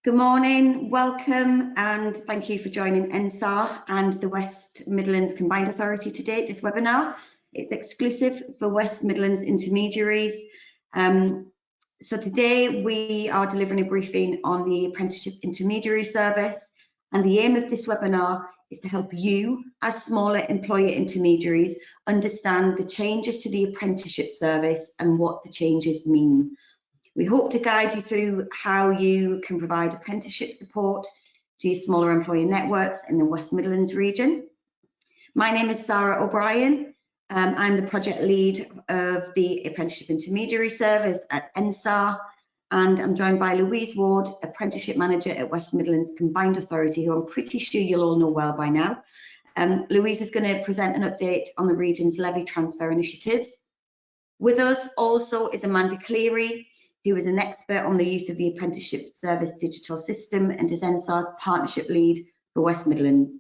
Good morning, welcome and thank you for joining NSAR and the West Midlands Combined Authority today at this webinar. It's exclusive for West Midlands Intermediaries. So today we are delivering a briefing on the Apprenticeship Intermediary Service, and the aim of this webinar is to help you as smaller employer intermediaries understand the changes to the apprenticeship service and what the changes mean. We hope to guide you through how you can provide apprenticeship support to your smaller employer networks in the West Midlands region. My name is Sarah O'Brien. I'm the project lead of the Apprenticeship Intermediary Service at NSAR, and I'm joined by Louise Ward, Apprenticeship Manager at West Midlands Combined Authority, who I'm pretty sure you'll all know well by now. Louise is going to present an update on the region's levy transfer initiatives. With us also is Amanda Cleary, who is an expert on the use of the Apprenticeship Service digital system and is NSAR's partnership lead for West Midlands.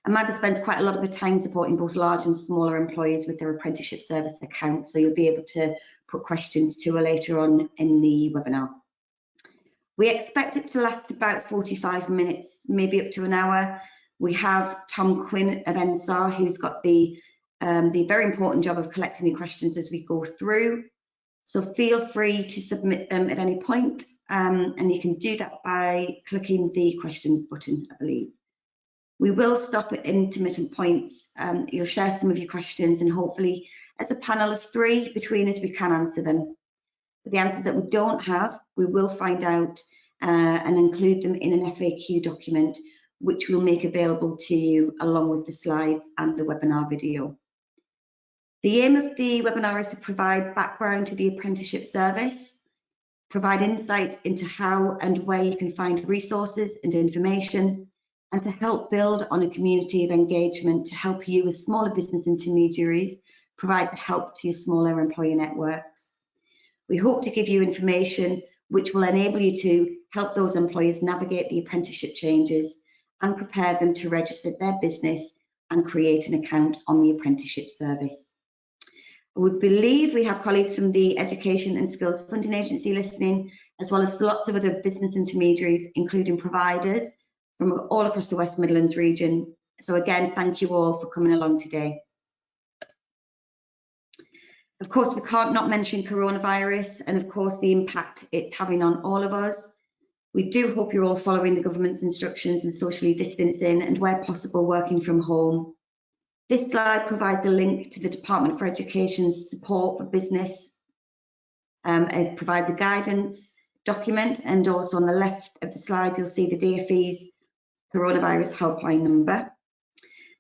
Amanda spends quite a lot of her time supporting both large and smaller employers with their apprenticeship service accounts, so you'll be able to put questions to her later on in the webinar. We expect it to last about 45 minutes, maybe up to an hour. We have Tom Quinn of NSAR, who's got the very important job of collecting the questions as we go through. So feel free to submit them at any point, and you can do that by clicking the questions button, I believe. We will stop at intermittent points. You'll share some of your questions, and hopefully as a panel of three between us we can answer them. But the answers that we don't have, we will find out and include them in an FAQ document, which we'll make available to you along with the slides and the webinar video. The aim of the webinar is to provide background to the apprenticeship service, provide insight into how and where you can find resources and information, and to help build on a community of engagement to help you as smaller business intermediaries provide the help to your smaller employer networks. We hope to give you information which will enable you to help those employers navigate the apprenticeship changes and prepare them to register their business and create an account on the apprenticeship service. We believe we have colleagues from the Education and Skills Funding Agency listening, as well as lots of other business intermediaries, including providers from all across the West Midlands region. So again, thank you all for coming along today. Of course, we can't not mention coronavirus and of course the impact it's having on all of us. We do hope you're all following the government's instructions and socially distancing and where possible working from home. This slide provides a link to the Department for Education's support for business. It provides a guidance document, and also on the left of the slide you'll see the DfE's coronavirus helpline number.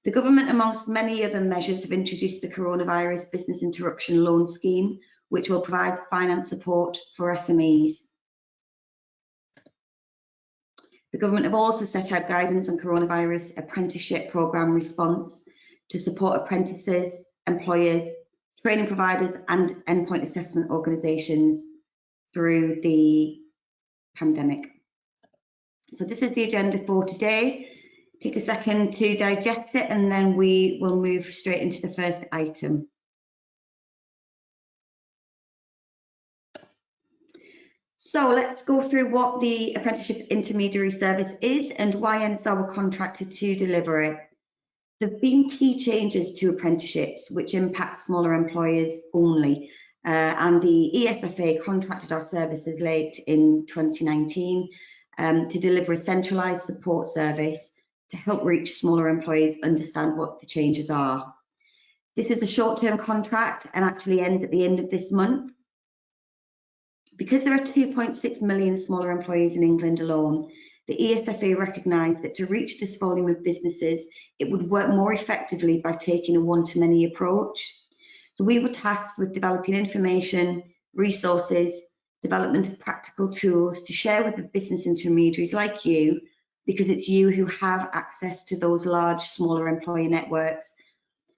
The government, amongst many other measures, have introduced the coronavirus business interruption loan scheme, which will provide finance support for SMEs. The government have also set out guidance on coronavirus apprenticeship programme response to support apprentices, employers, training providers and endpoint assessment organisations through the pandemic. So this is the agenda for today. Take a second to digest it and then we will move straight into the first item. So let's go through what the Apprenticeship Intermediary Service is and why NSAR were contracted to deliver it. There have been key changes to apprenticeships which impact smaller employers only, and the ESFA contracted our services late in 2019 to deliver a centralised support service to help reach smaller employers understand what the changes are. This is a short-term contract and actually ends at the end of this month. Because there are 2.6 million smaller employers in England alone, the ESFA recognised that to reach this volume of businesses, it would work more effectively by taking a one-to-many approach. So we were tasked with developing information, resources, development of practical tools to share with the business intermediaries like you, because it's you who have access to those large, smaller employer networks,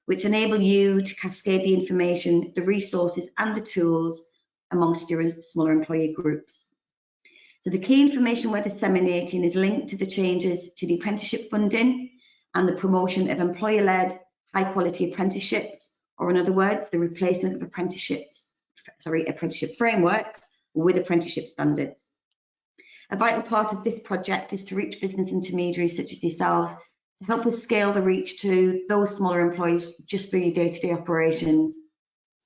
which enable you to cascade the information, the resources and the tools amongst your smaller employer groups. So the key information we're disseminating is linked to the changes to the apprenticeship funding and the promotion of employer-led high-quality apprenticeships, or in other words, the replacement of apprenticeship frameworks with apprenticeship standards. A vital part of this project is to reach business intermediaries such as yourselves to help us scale the reach to those smaller employees just through your day-to-day operations.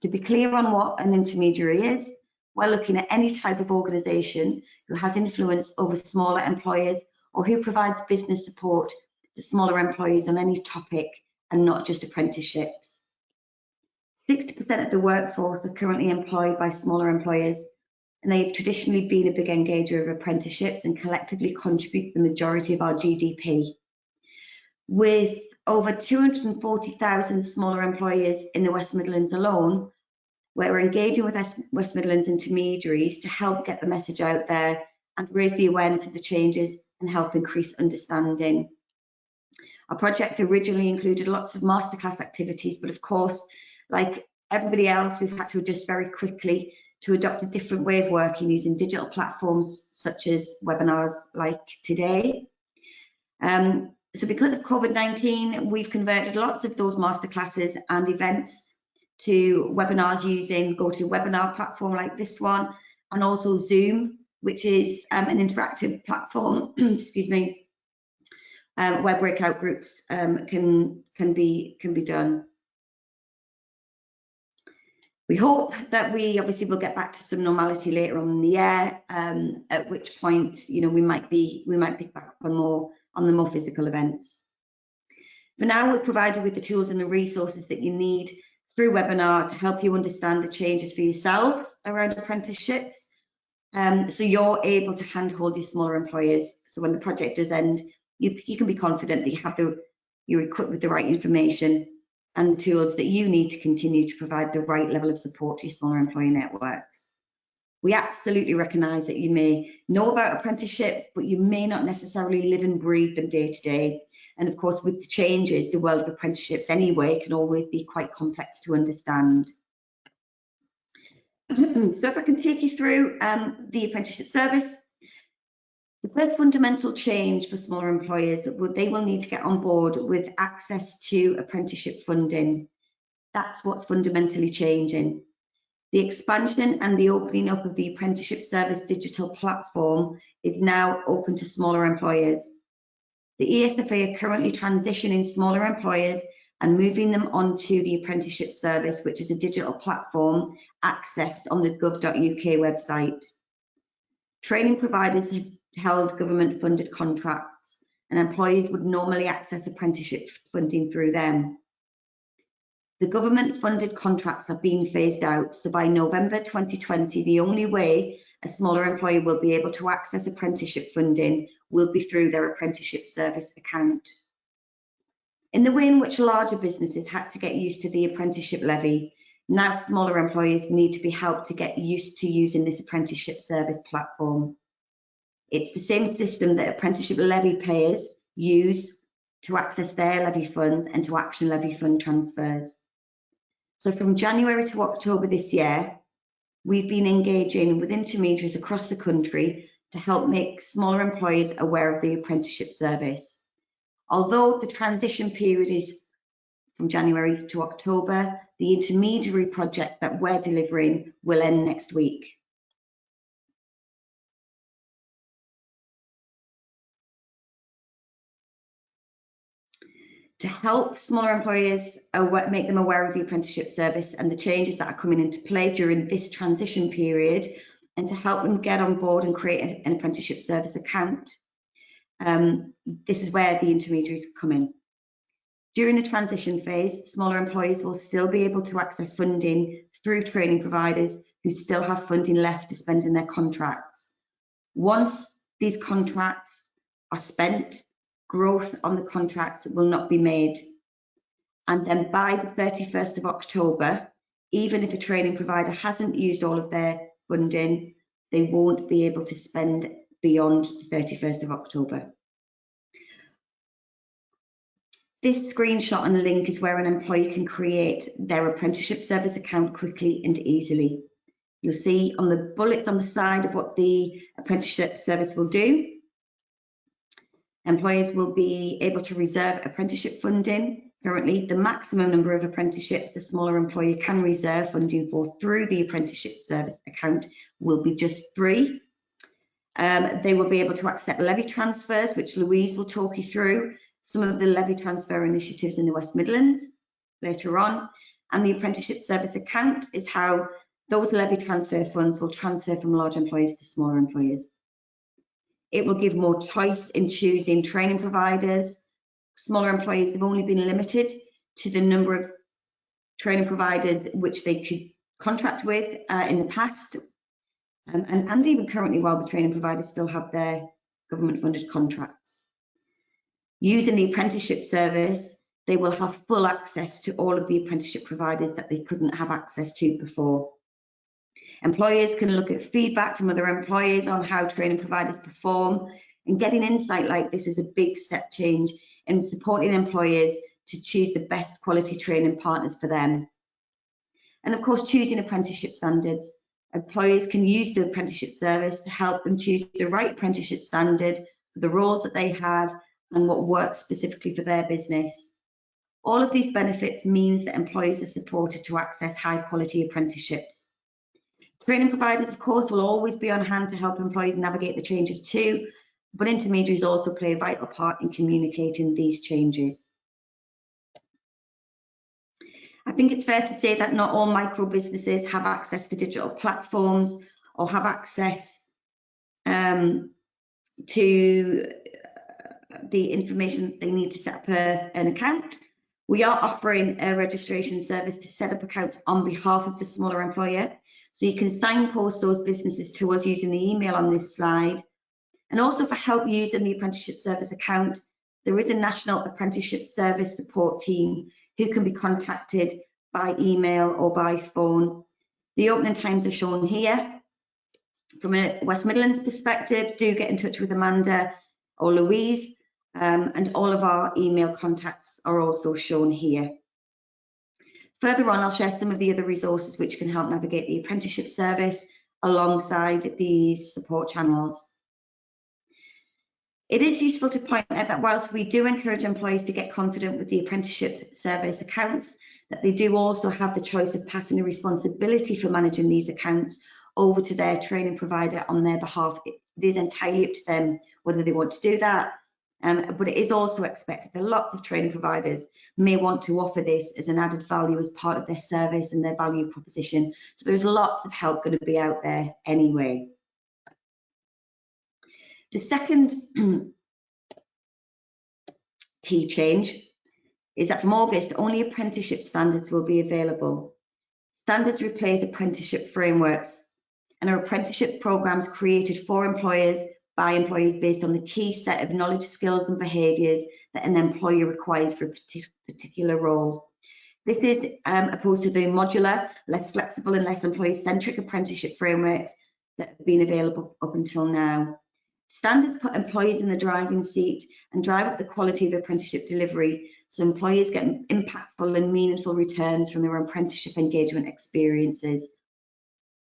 To be clear on what an intermediary is, we're looking at any type of organisation who has influence over smaller employers or who provides business support to smaller employees on any topic and not just apprenticeships. 60% of the workforce are currently employed by smaller employers, and they've traditionally been a big engager of apprenticeships and collectively contribute the majority of our GDP. With over 240,000 smaller employers in the West Midlands alone, we're engaging with West Midlands intermediaries to help get the message out there and raise the awareness of the changes and help increase understanding. Our project originally included lots of masterclass activities, but of course, like everybody else, we've had to adjust very quickly to adopt a different way of working using digital platforms such as webinars like today. So because of COVID-19, we've converted lots of those masterclasses and events to webinars using GoToWebinar platform like this one, and also Zoom, which is an interactive platform, excuse me, where breakout groups can be done. We hope that we obviously will get back to some normality later on in the year, at which point, you know, we might pick back up on the more physical events. For now, we're provided with the tools and the resources that you need through webinar to help you understand the changes for yourselves around apprenticeships, so you're able to handhold your smaller employers. So when the project does end, you can be confident that you're equipped with the right information and the tools that you need to continue to provide the right level of support to your smaller employee networks. We absolutely recognise that you may know about apprenticeships, but you may not necessarily live and breathe them day to day. And of course, with the changes, the world of apprenticeships anyway can always be quite complex to understand. So if I can take you through the apprenticeship service. The first fundamental change for smaller employers that they will need to get on board with access to apprenticeship funding. That's what's fundamentally changing. The expansion and the opening up of the apprenticeship service digital platform is now open to smaller employers. The ESFA are currently transitioning smaller employers and moving them onto the apprenticeship service, which is a digital platform accessed on the gov.uk website. Training providers have held government funded contracts, and employees would normally access apprenticeship funding through them. The government funded contracts are being phased out, so by November 2020, the only way a smaller employer will be able to access apprenticeship funding will be through their apprenticeship service account. In the way in which larger businesses had to get used to the apprenticeship levy, now smaller employers need to be helped to get used to using this apprenticeship service platform. It's the same system that apprenticeship levy payers use to access their levy funds and to action levy fund transfers. So from January to October this year, we've been engaging with intermediaries across the country to help make smaller employers aware of the apprenticeship service. Although the transition period is from January to October, the intermediary project that we're delivering will end next week. To help smaller employers make them aware of the apprenticeship service and the changes that are coming into play during this transition period, and to help them get on board and create an apprenticeship service account, this is where the intermediaries come in. During the transition phase, smaller employers will still be able to access funding through training providers who still have funding left to spend in their contracts. Once these contracts are spent, growth on the contracts will not be made. And then by the 31st of October, even if a training provider hasn't used all of their funding, they won't be able to spend beyond the 31st of October. This screenshot and link is where an employee can create their apprenticeship service account quickly and easily. You'll see on the bullets on the side of what the apprenticeship service will do. Employers will be able to reserve apprenticeship funding. Currently, the maximum number of apprenticeships a smaller employer can reserve funding for through the apprenticeship service account will be just 3. They will be able to accept levy transfers, which Louise will talk you through some of the levy transfer initiatives in the West Midlands later on. And the Apprenticeship Service account is how those levy transfer funds will transfer from large employers to smaller employers. It will give more choice in choosing training providers. Smaller employers have only been limited to the number of training providers which they could contract with in the past, and even currently, while the training providers still have their government funded contracts. Using the apprenticeship service, they will have full access to all of the apprenticeship providers that they couldn't have access to before. Employers can look at feedback from other employers on how training providers perform, and getting insight like this is a big step change in supporting employers to choose the best quality training partners for them. And of course, choosing apprenticeship standards. Employers can use the apprenticeship service to help them choose the right apprenticeship standard for the roles that they have and what works specifically for their business. All of these benefits means that employers are supported to access high quality apprenticeships. Training providers, of course, will always be on hand to help employees navigate the changes too, but intermediaries also play a vital part in communicating these changes. I think it's fair to say that not all micro businesses have access to digital platforms or have access to the information they need to set up an account. We are offering a registration service to set up accounts on behalf of the smaller employer. So you can signpost those businesses to us using the email on this slide. And also for help using the Apprenticeship Service account, there is a National Apprenticeship Service support team who can be contacted by email or by phone. The opening times are shown here. From a West Midlands perspective, do get in touch with Amanda or Louise, and all of our email contacts are also shown here. Further on, I'll share some of the other resources which can help navigate the apprenticeship service alongside these support channels. It is useful to point out that whilst we do encourage employees to get confident with the apprenticeship service accounts, that they do also have the choice of passing the responsibility for managing these accounts over to their training provider on their behalf. It is entirely up to them whether they want to do that. But it is also expected that lots of training providers may want to offer this as an added value as part of their service and their value proposition. So there's lots of help going to be out there anyway. The second key change is that from August, only apprenticeship standards will be available. Standards replace apprenticeship frameworks and are apprenticeship programs created for employers by employees based on the key set of knowledge, skills and behaviours that an employer requires for a particular role. This is opposed to the modular, less flexible and less employee-centric apprenticeship frameworks that have been available up until now. Standards put employees in the driving seat and drive up the quality of apprenticeship delivery so employers get impactful and meaningful returns from their apprenticeship engagement experiences.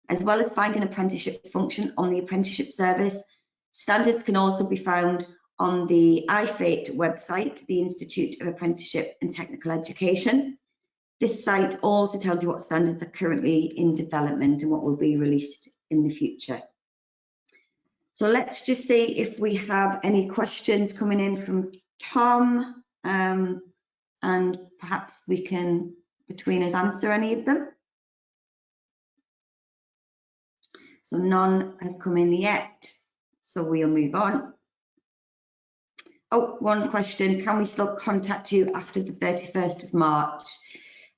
As well as finding apprenticeship function on the apprenticeship service, standards can also be found on the IFATE website, the Institute of Apprenticeship and Technical Education. This site also tells you what standards are currently in development and what will be released in the future. So let's just see if we have any questions coming in from Tom, and perhaps we can, between us, answer any of them. So none have come in yet, so we'll move on. Oh, one question, can we still contact you after the 31st of March?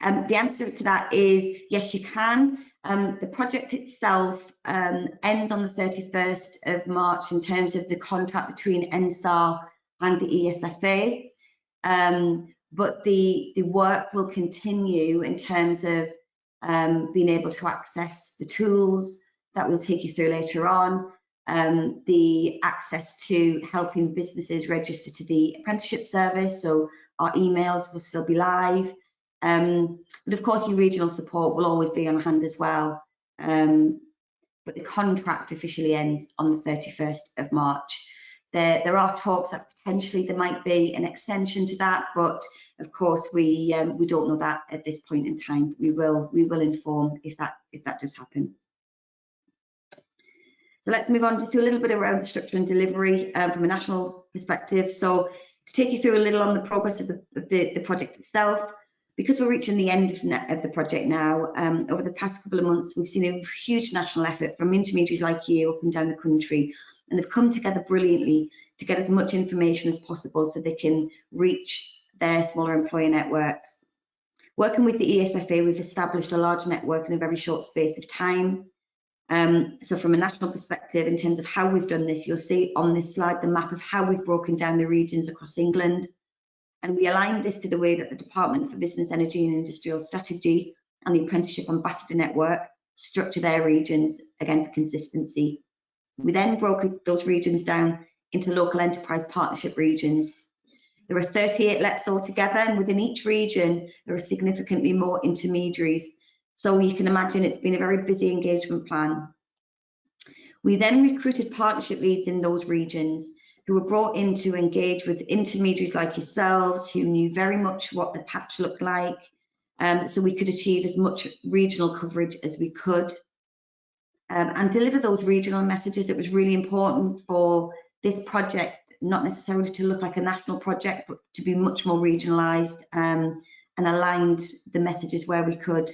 The answer to that is yes, you can. The project itself ends on the 31st of March in terms of the contract between NSAR and the ESFA, but the work will continue in terms of being able to access the tools that we'll take you through later on, the access to helping businesses register to the apprenticeship service, so our emails will still be live. But of course, your regional support will always be on hand as well. But the contract officially ends on the 31st of March. There are talks that potentially there might be an extension to that, but of course we don't know that at this point in time. We will inform if that does happen. So let's move on to a little bit around the structure and delivery from a national perspective. So to take you through a little on the progress of the project itself, because we're reaching the end of the project now, over the past couple of months, we've seen a huge national effort from intermediaries like you up and down the country, and they've come together brilliantly to get as much information as possible so they can reach their smaller employer networks. Working with the ESFA, we've established a large network in a very short space of time. So from a national perspective, in terms of how we've done this, you'll see on this slide the map of how we've broken down the regions across England. And we aligned this to the way that the Department for Business, Energy and Industrial Strategy and the Apprenticeship Ambassador Network structure their regions, again for consistency. We then broke those regions down into local enterprise partnership regions. There are 38 LEPs altogether, and within each region, there are significantly more intermediaries. So you can imagine it's been a very busy engagement plan. We then recruited partnership leads in those regions who were brought in to engage with intermediaries like yourselves, who knew very much what the patch looked like, so we could achieve as much regional coverage as we could. And deliver those regional messages. It was really important for this project not necessarily to look like a national project, but to be much more regionalised, and aligned the messages where we could.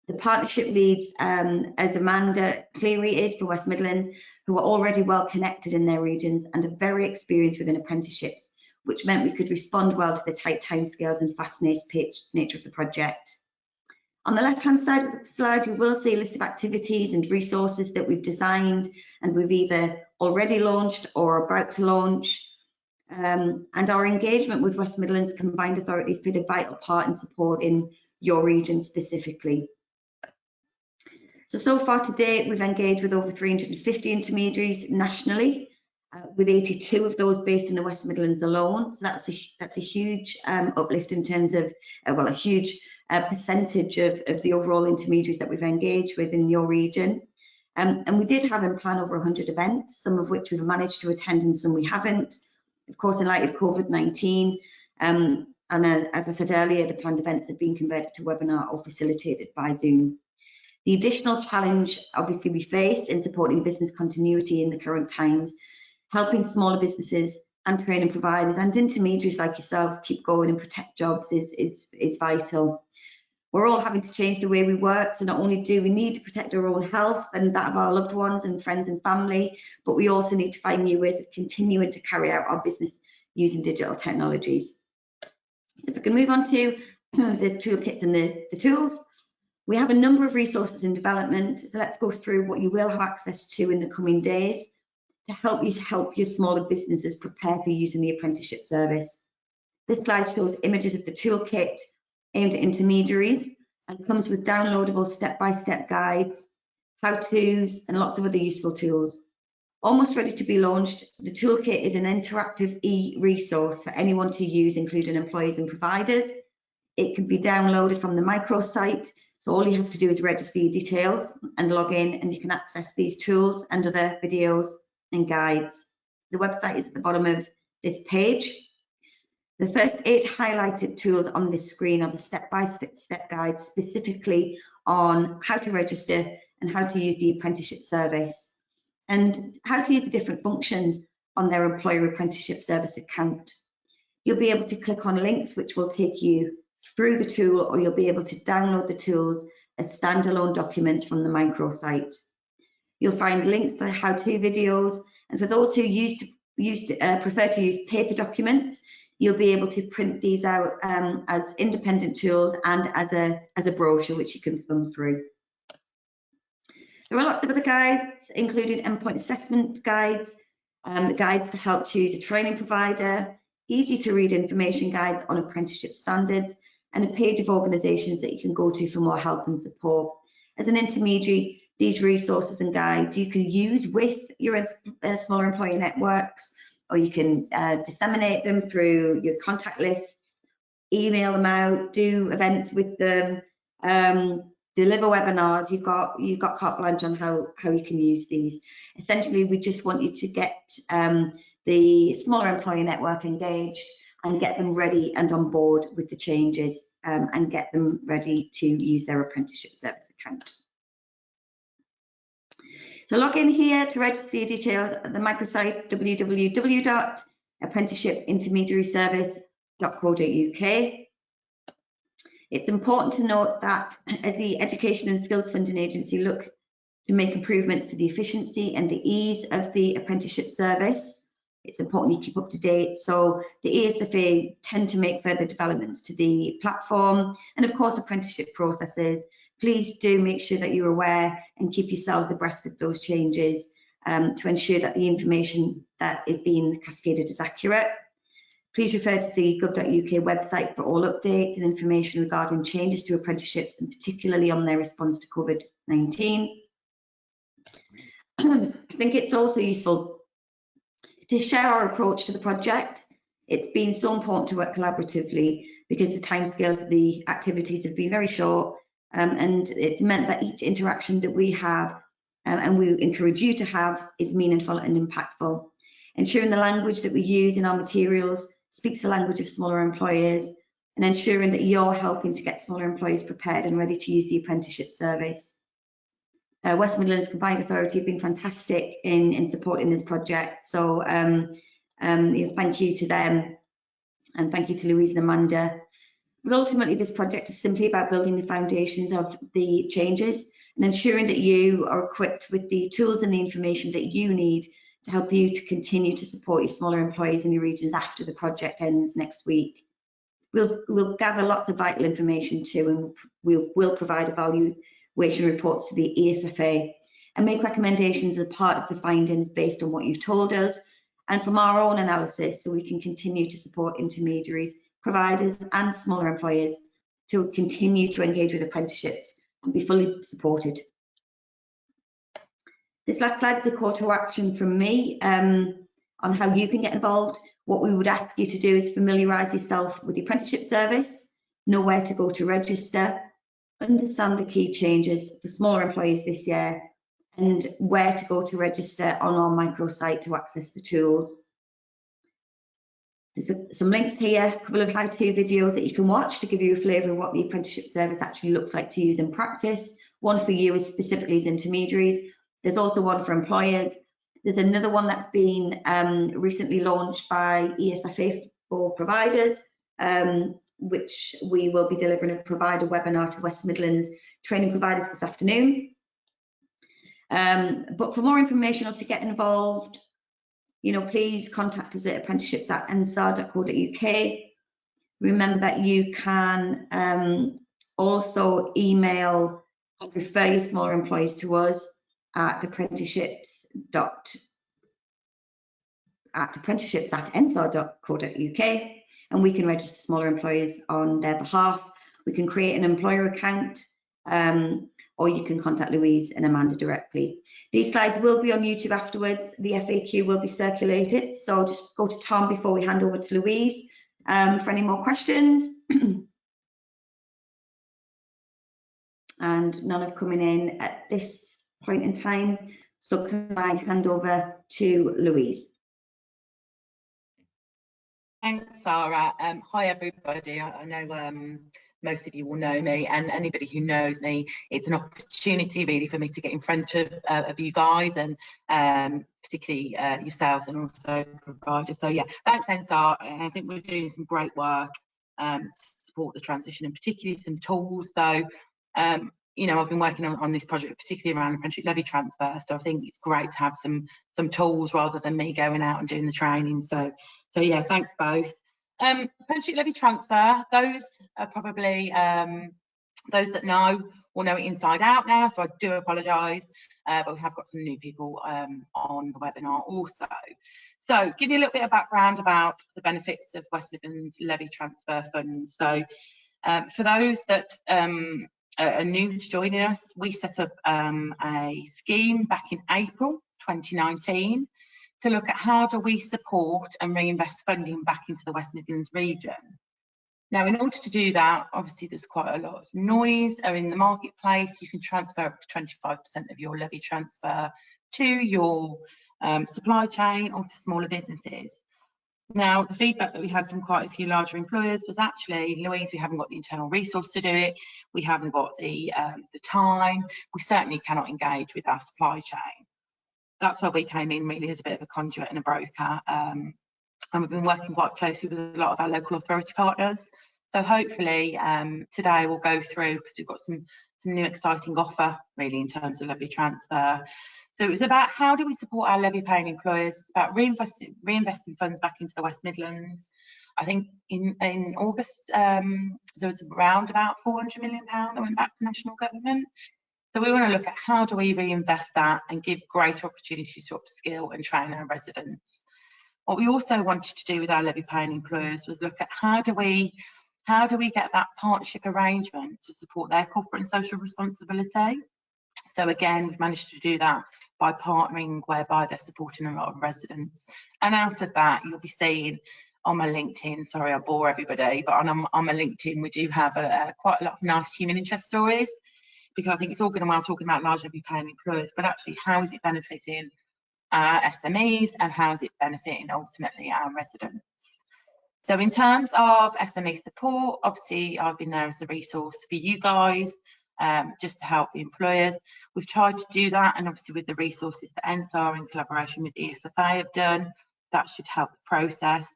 The partnership leads, as Amanda Cleary is for West Midlands, who are already well connected in their regions and are very experienced within apprenticeships, which meant we could respond well to the tight timescales and fast-paced nature of the project. On the left-hand side of the slide, you will see a list of activities and resources that we've designed and we've either already launched or about to launch. And our engagement with West Midlands Combined Authorities played a vital part in supporting your region specifically. So far to date, we've engaged with over 350 intermediaries nationally, with 82 of those based in the West Midlands alone. So that's a huge uplift in terms of, well, a huge percentage of the overall intermediaries that we've engaged with in your region. And we did have in plan over 100 events, some of which we've managed to attend and some we haven't. Of course, in light of COVID-19, and as I said earlier, the planned events have been converted to webinar or facilitated by Zoom. The additional challenge, obviously, we faced in supporting business continuity in the current times, helping smaller businesses and training providers and intermediaries like yourselves keep going and protect jobs is vital. We're all having to change the way we work, so not only do we need to protect our own health and that of our loved ones and friends and family, but we also need to find new ways of continuing to carry out our business using digital technologies. If we can move on to the toolkits and the tools. We have a number of resources in development, so let's go through what you will have access to in the coming days to help your smaller businesses prepare for using the apprenticeship service. This slide shows images of the toolkit aimed at intermediaries and comes with downloadable step-by-step guides, how-tos, and lots of other useful tools. Almost ready to be launched, the toolkit is an interactive e-resource for anyone to use, including employees and providers. It can be downloaded from the microsite, so all you have to do is register your details and log in, and you can access these tools and other videos and guides. The website is at the bottom of this page. The first 8 highlighted tools on this screen are the step-by-step guides specifically on how to register and how to use the apprenticeship service and how to use the different functions on their employer apprenticeship service account. You'll be able to click on links which will take you through the tool, or you'll be able to download the tools as standalone documents from the microsite. You'll find links to how-to videos, and for those who prefer to use paper documents, you'll be able to print these out as independent tools and as a brochure which you can thumb through. There are lots of other guides, including endpoint assessment guides, guides to help choose a training provider, easy to read information guides on apprenticeship standards, and a page of organisations that you can go to for more help and support. As an intermediary, these resources and guides you can use with your smaller employer networks, or you can disseminate them through your contact list, email them out, do events with them, deliver webinars. You've got carte blanche on how you can use these. Essentially, we just want you to get the smaller employer network engaged and get them ready and on board with the changes, and get them ready to use their apprenticeship service account. So log in here to register your details at the microsite www.apprenticeshipintermediaryservice.co.uk. It's important to note that as the Education and Skills Funding Agency look to make improvements to the efficiency and the ease of the apprenticeship service, it's important you keep up to date. So the ESFA tend to make further developments to the platform and of course apprenticeship processes. Please do make sure that you're aware and keep yourselves abreast of those changes to ensure that the information that is being cascaded is accurate. Please refer to the gov.uk website for all updates and information regarding changes to apprenticeships and particularly on their response to COVID-19. I think it's also useful to share our approach to the project. It's been so important to work collaboratively because the timescales of the activities have been very short. And it's meant that each interaction that we have and we encourage you to have is meaningful and impactful. Ensuring the language that we use in our materials speaks the language of smaller employers and ensuring that you're helping to get smaller employers prepared and ready to use the apprenticeship service. West Midlands Combined Authority have been fantastic in supporting this project. So thank you to them and thank you to Louise and Amanda. But ultimately, this project is simply about building the foundations of the changes and ensuring that you are equipped with the tools and the information that you need to help you to continue to support your smaller employees in your regions after the project ends next week. We'll gather lots of vital information too, and we'll provide evaluation reports to the ESFA and make recommendations as part of the findings based on what you've told us and from our own analysis, so we can continue to support intermediaries, providers and smaller employers to continue to engage with apprenticeships and be fully supported. This last slide is a call to action from me on how you can get involved. What we would ask you to do is familiarise yourself with the apprenticeship service, know where to go to register, understand the key changes for smaller employees this year and where to go to register on our microsite to access the tools. There's some links here, a couple of how-to videos that you can watch to give you a flavour of what the apprenticeship service actually looks like to use in practice. One for you specifically as intermediaries. There's also one for employers. There's another one that's been recently launched by ESFA for providers, which we will be delivering a provider webinar to West Midlands training providers this afternoon. But for more information or to get involved, please contact us at apprenticeships@nsar.co.uk. Remember that you can also email and refer your smaller employees to us at apprenticeships@nsar.co.uk, and we can register smaller employers on their behalf. We can create an employer account, or you can contact Louise and Amanda directly. These slides will be on YouTube afterwards. The FAQ will be circulated, so just go to Tom before we hand over to Louise for any more questions. And none have come in at this point in time, so can I hand over to Louise? Thanks, Sarah. Hi, everybody. I know most of you will know me, and anybody who knows me, it's an opportunity really for me to get in front of you guys and particularly yourselves and also providers. So yeah, thanks, NSAR. I think we're doing some great work to support the transition and particularly some tools. So I've been working on this project particularly around apprenticeship levy transfer, so I think it's great to have some tools rather than me going out and doing the training. So yeah, thanks both. Apprenticeship levy transfer, those are probably those that know will know it inside out now, so I do apologise, but we have got some new people on the webinar also. So give you a little bit of background about the benefits of West Midlands Levy Transfer Funds. So for those that are new to joining us, we set up a scheme back in April 2019 to look at how do we support and reinvest funding back into the West Midlands region. Now, in order to do that, obviously there's quite a lot of noise in the marketplace. You can transfer up to 25% of your levy transfer to your supply chain or to smaller businesses. Now, the feedback that we had from quite a few larger employers was actually, Louise, we haven't got the internal resource to do it. We haven't got the time. We certainly cannot engage with our supply chain. that's where we came in really as a bit of a conduit and a broker. And we've been working quite closely with a lot of our local authority partners. So hopefully today we'll go through, because we've got some new exciting offer really in terms of levy transfer. So it was about how do we support our levy paying employers. It's about reinvesting funds back into the West Midlands. I think in August there was around about £400 million that went back to national government. So we want to look at how do we reinvest that and give greater opportunities to upskill and train our residents. What we also wanted to do with our levy paying employers was look at how do we get that partnership arrangement to support their corporate and social responsibility. So again, we've managed to do that by partnering, whereby they're supporting a lot of residents. And out of that, you'll be seeing on my LinkedIn, sorry I bore everybody, but on my LinkedIn we do have quite a lot of nice human interest stories, because I think it's all good and well talking about large levy paying employers, but actually how is it benefiting our SMEs and how is it benefiting ultimately our residents. So in terms of SME support, obviously I've been there as a resource for you guys, just to help the employers. We've tried to do that, and obviously with the resources that NSAR in collaboration with the ESFA have done, that should help the process.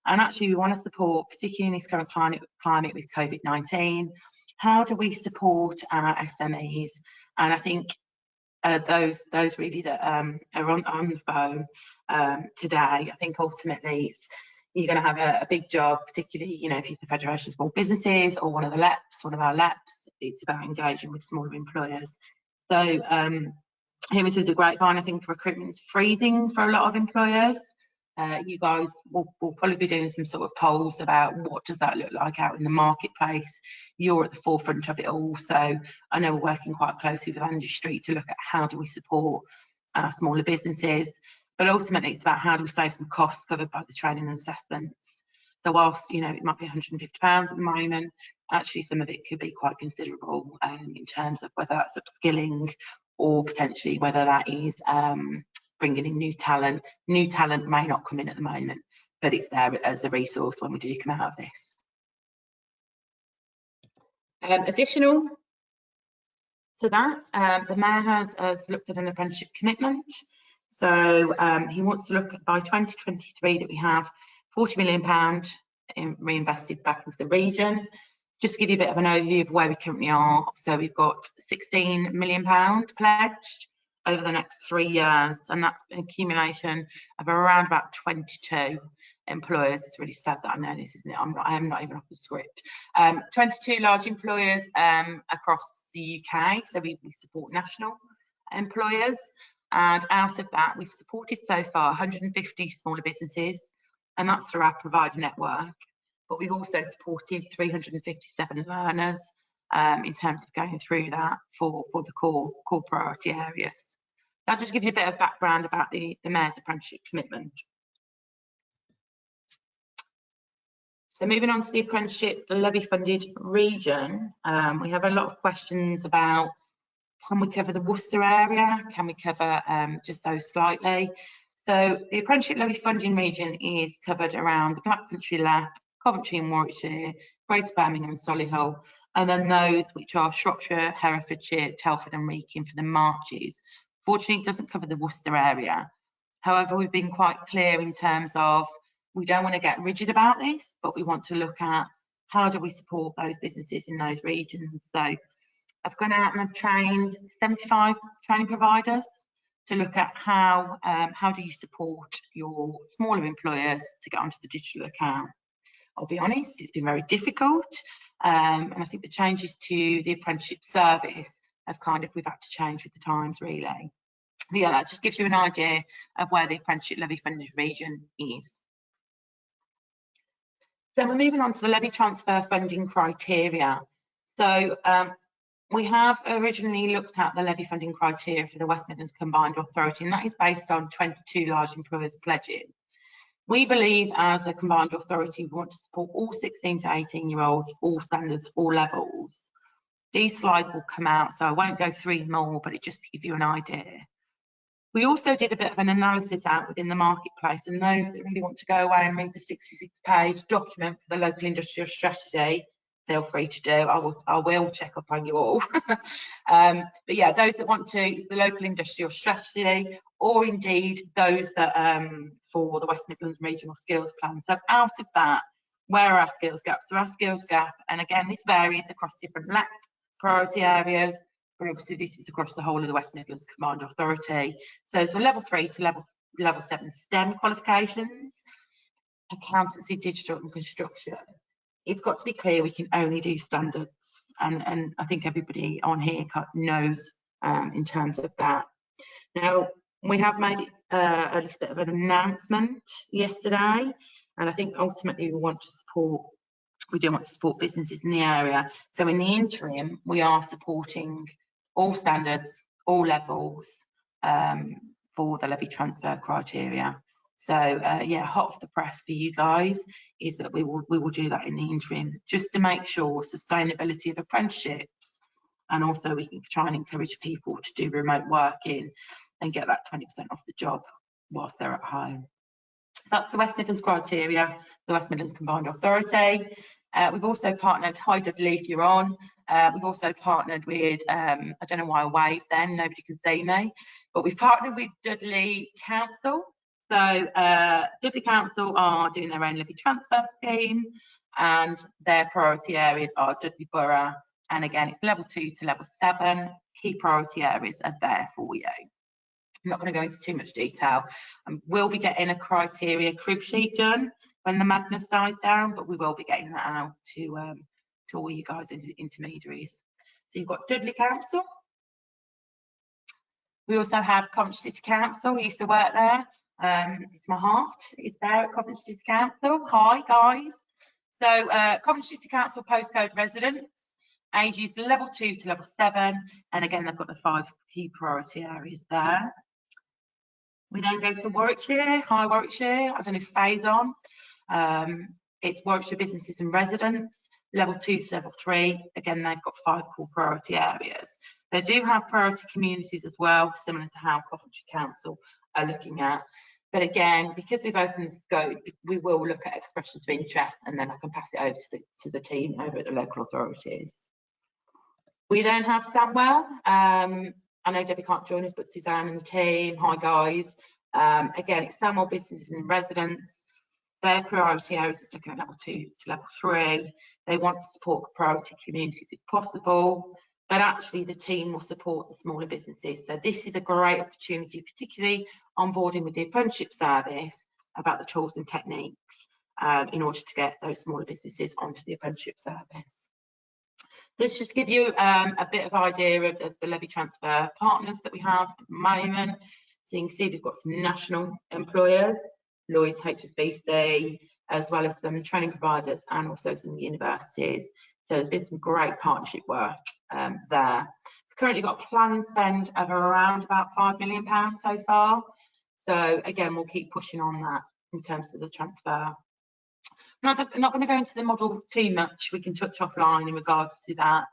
And actually we want to support, particularly in this current climate with COVID-19, how do we support our SMEs? And I think those really that are on the phone today, I think ultimately you're going to have a big job, particularly, you know, if you're the Federation of Small Businesses or one of our LEPs, it's about engaging with smaller employers. So here through the grapevine, I think recruitment's freezing for a lot of employers. You guys will probably be doing some sort of polls about what does that look like out in the marketplace. You're at the forefront of it all, so I know we're working quite closely with Andrew Street to look at how do we support our smaller businesses, but ultimately it's about how do we save some costs covered by the training and assessments. So whilst, you know, it might be £150 at the moment, actually some of it could be quite considerable in terms of whether that's upskilling or potentially whether that is bringing in new talent. New talent may not come in at the moment, but it's there as a resource when we do come out of this. Additional to that, the Mayor has looked at an apprenticeship commitment. So he wants to look at by 2023 that we have £40 million reinvested back into the region. Just to give you a bit of an overview of where we currently are. So we've got £16 million pledged over the next 3 years, and that's an accumulation of around about 22 employers. It's really sad that I know this, isn't it? I am not even off the script. 22 large employers across the UK, so we support national employers, and out of that we've supported so far 150 smaller businesses, and that's through our provider network. But we've also supported 357 learners in terms of going through that for the core priority areas. That just gives you a bit of background about the Mayor's apprenticeship commitment. So moving on to the apprenticeship levy funded region, we have a lot of questions about, can we cover the Worcester area? Can we cover just those slightly? So the apprenticeship levy funding region is covered around the Black Country LEP, Coventry and Warwickshire, Greater Birmingham and Solihull, and then those which are Shropshire, Herefordshire, Telford and Wrekin for the Marches. Fortunately, it doesn't cover the Worcester area. However, we've been quite clear in terms of we don't want to get rigid about this, but we want to look at how do we support those businesses in those regions. So I've gone out and I've trained 75 training providers to look at how do you support your smaller employers to get onto the digital account. I'll be honest, it's been very difficult, and I think the changes to the apprenticeship service have we've had to change with the times really. But yeah, that just gives you an idea of where the apprenticeship levy funded region is. So we're moving on to the levy transfer funding criteria. So we have originally looked at the levy funding criteria for the West Midlands Combined Authority, and that is based on 22 large employers pledging. We believe as a combined authority, we want to support all 16 to 18-year-olds, all standards, all levels. These slides will come out, so I won't go through them all, but just to give you an idea. We also did a bit of an analysis out within the marketplace, and those that really want to go away and read the 66-page document for the local industrial strategy, feel free to do. I will check up on you all. But yeah, those that want to, it's the local industrial strategy, or indeed those that for the West Midlands Regional Skills Plan. So out of that, where are our skills gaps? So our skills gap, and again, this varies across different LAC priority areas, but obviously this is across the whole of the West Midlands Combined Authority. So it's level 3 to level 7 STEM qualifications, accountancy, digital and construction. It's got to be clear we can only do standards, and I think everybody on here knows in terms of that. Now, we have made a little bit of an announcement yesterday, and I think ultimately we do want to support businesses in the area. So in the interim, we are supporting all standards, all levels for the levy transfer criteria. So yeah, hot off the press for you guys is that we will do that in the interim, just to make sure sustainability of apprenticeships, and also we can try and encourage people to do remote working and get that 20% off the job whilst they're at home. That's the West Midlands criteria, the West Midlands Combined Authority. We've also partnered, hi Dudley if you're on, we've also partnered with, I don't know why I waved then, nobody can see me, but we've partnered with Dudley Council. So Dudley Council are doing their own levy transfer scheme, and their priority areas are Dudley Borough, and again it's level 2 to level 7. Key priority areas are there for you. I'm not going to go into too much detail. We'll be getting a criteria crib sheet done when the madness dies down, but we will be getting that out to all you guys in intermediaries. So you've got Dudley Council. We also have Coventry City Council. We used to work there. It's my heart. It's there at Coventry City Council. Hi guys. So Coventry City Council postcode residents, ages level 2 to level 7, and again they've got the 5 key priority areas there. We then go to Warwickshire. Hi Warwickshire. I don't know if Faye's on. It's Warwickshire businesses and residents, level 2 to level 3. Again, they've got 5 core priority areas. They do have priority communities as well, similar to how Coventry Council are looking at. But again, because we've opened the scope, we will look at expressions of interest, and then I can pass it over to the team over at the local authorities. We then have Samwell. I know Debbie can't join us, but Suzanne and the team, hi guys. Again, it's Samwell businesses and residents. Their priority areas is looking at level 2 to level 3. They want to support priority communities if possible, but actually the team will support the smaller businesses. So this is a great opportunity, particularly onboarding with the apprenticeship service, about the tools and techniques in order to get those smaller businesses onto the apprenticeship service. Let's just give you a bit of idea of the levy transfer partners that we have at the moment. So you can see we've got some national employers, Lloyds, HSBC, as well as some training providers and also some universities. So there's been some great partnership work there. We've currently got a planned spend of around about £5 million so far. So again, we'll keep pushing on that in terms of the transfer. I'm not going to go into the model too much. We can touch offline in regards to that.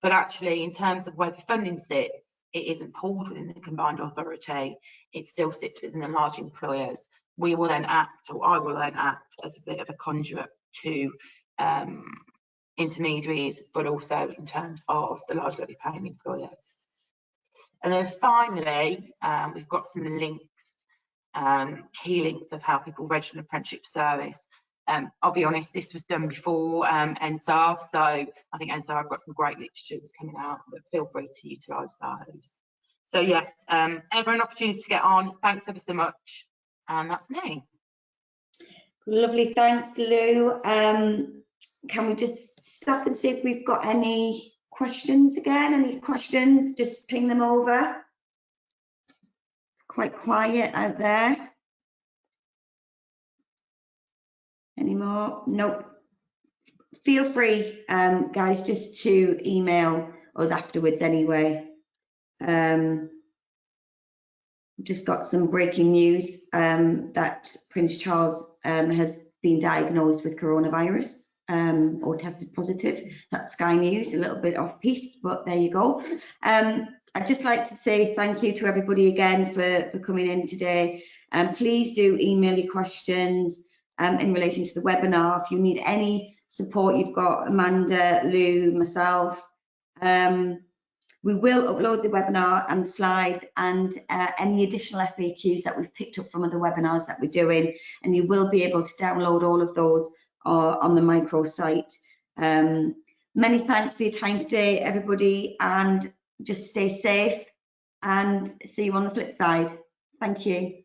But actually, in terms of where the funding sits, it isn't pooled within the combined authority. It still sits within the large employers. We will then act, or I will then act as a bit of a conduit to intermediaries, but also in terms of the large levy paying employers. And then finally, we've got some links, key links of how people register an apprenticeship service. I'll be honest, this was done before NSAR, so I think NSAR have got some great literature that's coming out, but feel free to utilise those. So yes, ever an opportunity to get on. Thanks ever so much, and that's me. Lovely, thanks Lou. Can we just stop and see if we've got any questions again? Any questions? Just ping them over. Quite quiet out there. Any more? Nope. Feel free, guys, just to email us afterwards anyway. Just got some breaking news that Prince Charles has been diagnosed with coronavirus or tested positive. That's Sky News, a little bit off piste, but there you go. I'd just like to say thank you to everybody again for coming in today. Please do email your questions in relation to the webinar. If you need any support. You've got Amanda, Lou, myself. We will upload the webinar and the slides and any additional FAQs that we've picked up from other webinars that we're doing, and you will be able to download all of those on the microsite. Many thanks for your time today, everybody, and just stay safe and see you on the flip side. Thank you.